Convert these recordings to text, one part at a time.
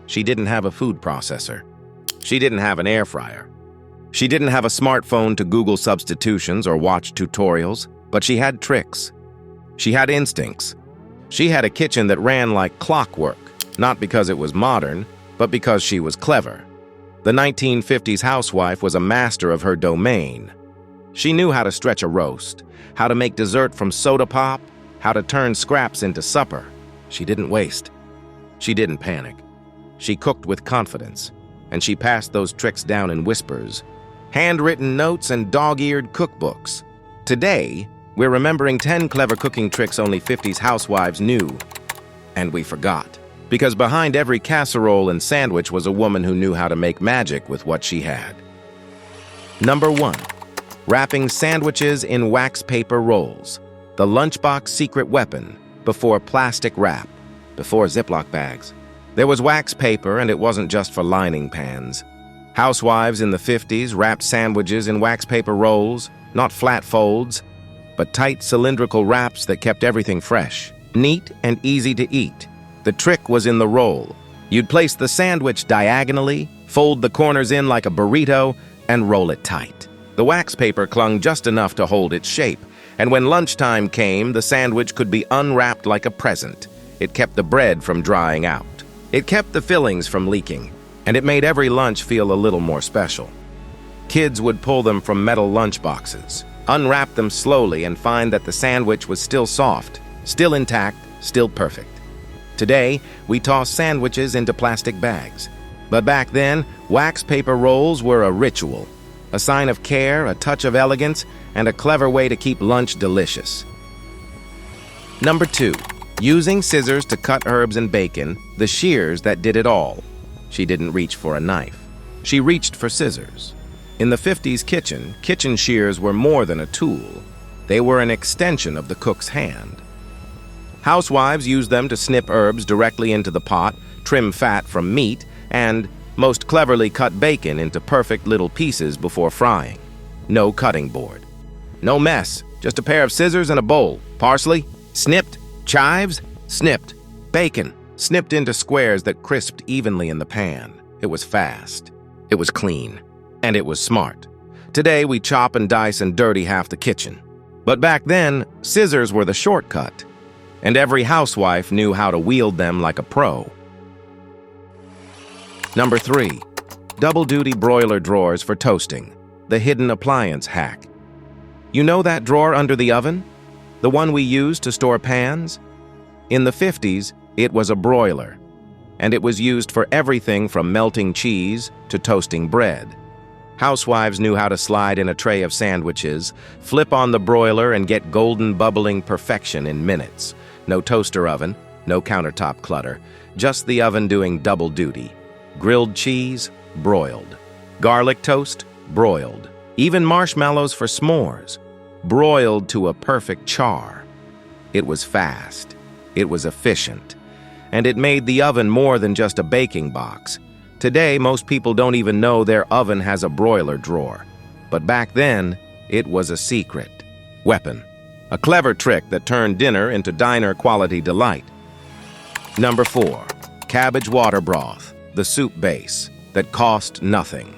She didn't have a food processor. She didn't have an air fryer. She didn't have a smartphone to Google substitutions or watch tutorials, but she had tricks. She had instincts. She had a kitchen that ran like clockwork, not because it was modern, but because she was clever. The 1950s housewife was a master of her domain. She knew how to stretch a roast, how to make dessert from soda pop, how to turn scraps into supper. She didn't waste. She didn't panic. She cooked with confidence, and she passed those tricks down in whispers, handwritten notes and dog-eared cookbooks. Today, we're remembering 10 clever cooking tricks only 50s housewives knew, and we forgot. Because behind every casserole and sandwich was a woman who knew how to make magic with what she had. Number 1. Wrapping sandwiches in wax paper rolls. The lunchbox secret weapon before plastic wrap, before Ziploc bags. There was wax paper, and it wasn't just for lining pans. Housewives in the 50s wrapped sandwiches in wax paper rolls, not flat folds, but tight cylindrical wraps that kept everything fresh, neat and easy to eat. The trick was in the roll. You'd place the sandwich diagonally, fold the corners in like a burrito, and roll it tight. The wax paper clung just enough to hold its shape, and when lunchtime came, the sandwich could be unwrapped like a present. It kept the bread from drying out. It kept the fillings from leaking, and it made every lunch feel a little more special. Kids would pull them from metal lunch boxes, unwrap them slowly, and find that the sandwich was still soft, still intact, still perfect. Today, we toss sandwiches into plastic bags. But back then, wax paper rolls were a ritual, a sign of care, a touch of elegance, and a clever way to keep lunch delicious. Number 2. Using scissors to cut herbs and bacon, the shears that did it all. She didn't reach for a knife. She reached for scissors. In the 50s kitchen shears were more than a tool. They were an extension of the cook's hand. Housewives used them to snip herbs directly into the pot, trim fat from meat, and, most cleverly, cut bacon into perfect little pieces before frying. No cutting board. No mess, just a pair of scissors and a bowl. Parsley, snipped. Chives, snipped. Bacon, snipped into squares that crisped evenly in the pan. It was fast. It was clean. And it was smart. Today, we chop and dice and dirty half the kitchen. But back then, scissors were the shortcut. And every housewife knew how to wield them like a pro. Number 3. Double-duty broiler drawers for toasting. The hidden appliance hack. You know that drawer under the oven? The one we use to store pans? In the 50s, it was a broiler, and it was used for everything from melting cheese to toasting bread. Housewives knew how to slide in a tray of sandwiches, flip on the broiler, and get golden bubbling perfection in minutes. No toaster oven, no countertop clutter, just the oven doing double duty. Grilled cheese, broiled. Garlic toast, broiled. Even marshmallows for s'mores, broiled to a perfect char. It was fast, it was efficient, and it made the oven more than just a baking box. Today, most people don't even know their oven has a broiler drawer. But back then, it was a secret weapon. A clever trick that turned dinner into diner-quality delight. Number 4. Cabbage water broth, the soup base that cost nothing.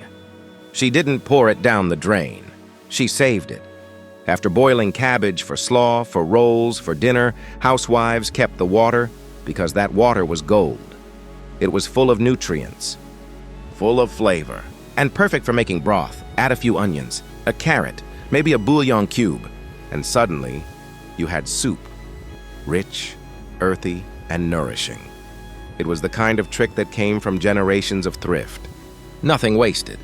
She didn't pour it down the drain. She saved it. After boiling cabbage for slaw, for rolls, for dinner, housewives kept the water because that water was gold. It was full of nutrients, full of flavor, and perfect for making broth. Add a few onions, a carrot, maybe a bouillon cube, and suddenly you had soup, rich, earthy, and nourishing. It was the kind of trick that came from generations of thrift. Nothing wasted,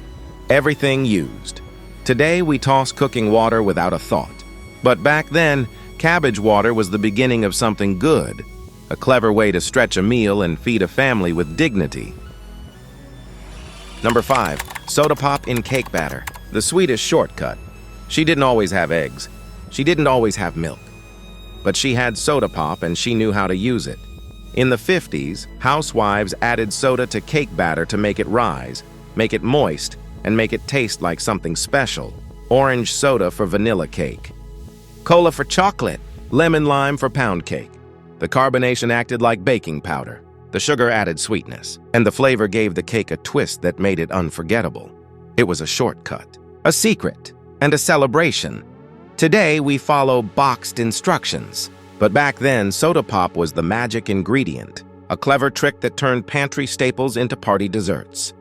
everything used. Today, we toss cooking water without a thought. But back then, cabbage water was the beginning of something good, a clever way to stretch a meal and feed a family with dignity. Number 5. Soda pop in cake batter, the sweetest shortcut. She didn't always have eggs. She didn't always have milk. But she had soda pop, and she knew how to use it. In the 50s, housewives added soda to cake batter to make it rise, make it moist, and make it taste like something special. Orange soda for vanilla cake. Cola for chocolate. Lemon lime for pound cake. The carbonation acted like baking powder. The sugar added sweetness, and the flavor gave the cake a twist that made it unforgettable. It was a shortcut, a secret, and a celebration. Today, we follow boxed instructions. But back then, soda pop was the magic ingredient, a clever trick that turned pantry staples into party desserts.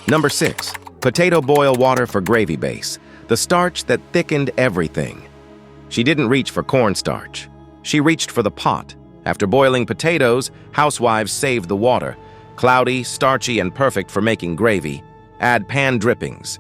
Number 6. Potato boil water for gravy base, the starch that thickened everything. She didn't reach for cornstarch. She reached for the pot. After boiling potatoes, housewives saved the water. Cloudy, starchy, and perfect for making gravy. Add pan drippings,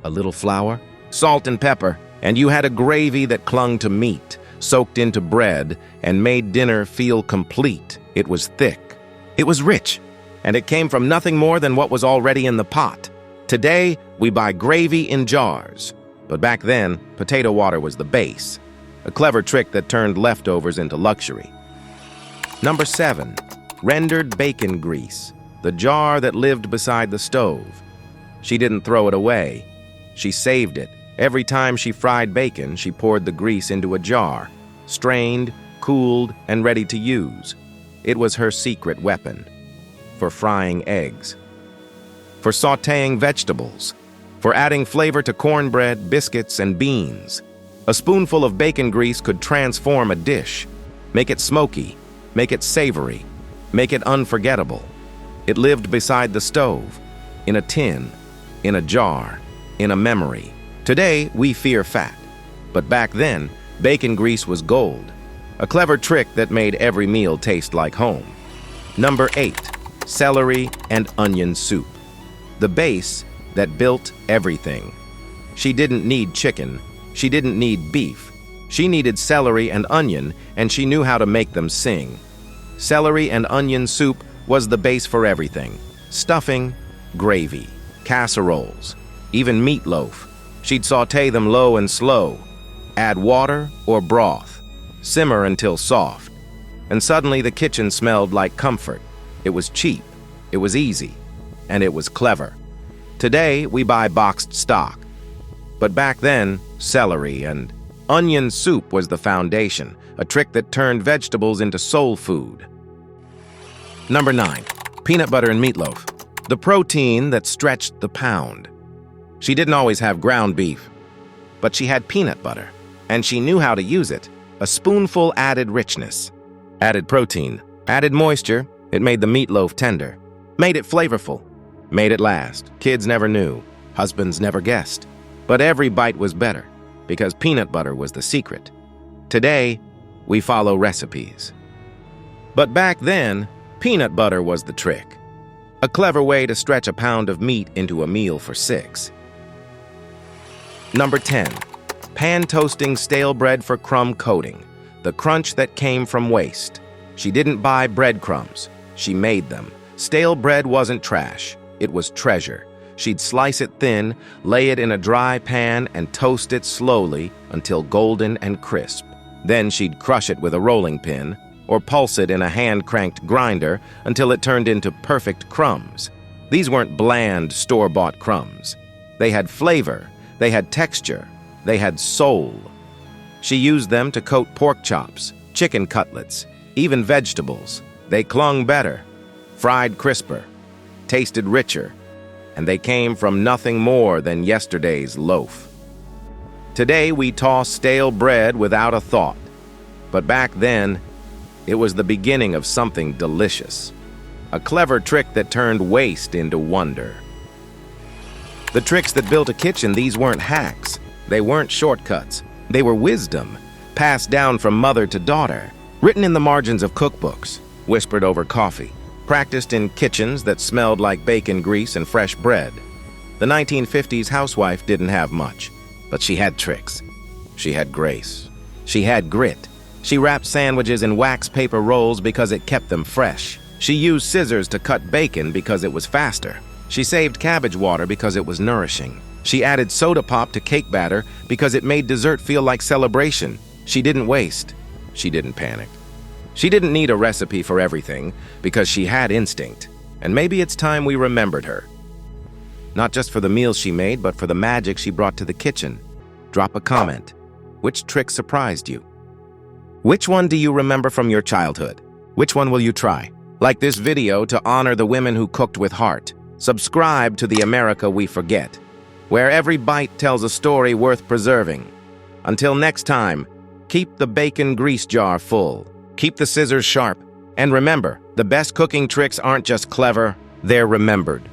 a little flour, salt and pepper, and you had a gravy that clung to meat, soaked into bread, and made dinner feel complete. It was thick. It was rich. And it came from nothing more than what was already in the pot. Today, we buy gravy in jars. But back then, potato water was the base, a clever trick that turned leftovers into luxury. Number 7. Rendered bacon grease, the jar that lived beside the stove. She didn't throw it away. She saved it. Every time she fried bacon, she poured the grease into a jar, strained, cooled, and ready to use. It was her secret weapon. For frying eggs, for sautéing vegetables, for adding flavor to cornbread, biscuits, and beans. A spoonful of bacon grease could transform a dish, make it smoky, make it savory, make it unforgettable. It lived beside the stove, in a tin, in a jar, in a memory. Today, we fear fat, but back then, bacon grease was gold, a clever trick that made every meal taste like home. Number 8. Celery and onion soup, the base that built everything. She didn't need chicken. She didn't need beef. She needed celery and onion, and she knew how to make them sing. Celery and onion soup was the base for everything. Stuffing, gravy, casseroles, even meatloaf. She'd sauté them low and slow. Add water or broth. Simmer until soft. And suddenly the kitchen smelled like comfort. It was cheap, it was easy, and it was clever. Today, we buy boxed stock. But back then, celery and onion soup was the foundation, a trick that turned vegetables into soul food. Number 9. Peanut butter and meatloaf, the protein that stretched the pound. She didn't always have ground beef, but she had peanut butter, and she knew how to use it. A spoonful added richness, added protein, added moisture. It made the meatloaf tender, made it flavorful, made it last. Kids never knew, husbands never guessed, but every bite was better because peanut butter was the secret. Today, we follow recipes. But back then, peanut butter was the trick, a clever way to stretch a pound of meat into a meal for 6. Number 10. Pan toasting stale bread for crumb coating, the crunch that came from waste. She didn't buy breadcrumbs. She made them. Stale bread wasn't trash. It was treasure. She'd slice it thin, lay it in a dry pan, and toast it slowly until golden and crisp. Then she'd crush it with a rolling pin or pulse it in a hand-cranked grinder until it turned into perfect crumbs. These weren't bland, store-bought crumbs. They had flavor. They had texture. They had soul. She used them to coat pork chops, chicken cutlets, even vegetables. They clung better, fried crisper, tasted richer, and they came from nothing more than yesterday's loaf. Today, we toss stale bread without a thought, but back then, it was the beginning of something delicious, a clever trick that turned waste into wonder. The tricks that built a kitchen, these weren't hacks. They weren't shortcuts. They were wisdom, passed down from mother to daughter, written in the margins of cookbooks, whispered over coffee, practiced in kitchens that smelled like bacon grease and fresh bread. The 1950s housewife didn't have much, but she had tricks. She had grace. She had grit. She wrapped sandwiches in wax paper rolls because it kept them fresh. She used scissors to cut bacon because it was faster. She saved cabbage water because it was nourishing. She added soda pop to cake batter because it made dessert feel like celebration. She didn't waste. She didn't panic. She didn't need a recipe for everything because she had instinct. And maybe it's time we remembered her. Not just for the meals she made, but for the magic she brought to the kitchen. Drop a comment. Which trick surprised you? Which one do you remember from your childhood? Which one will you try? Like this video to honor the women who cooked with heart. Subscribe to the America We Forget, where every bite tells a story worth preserving. Until next time, keep the bacon grease jar full, keep the scissors sharp, and remember, the best cooking tricks aren't just clever, they're remembered.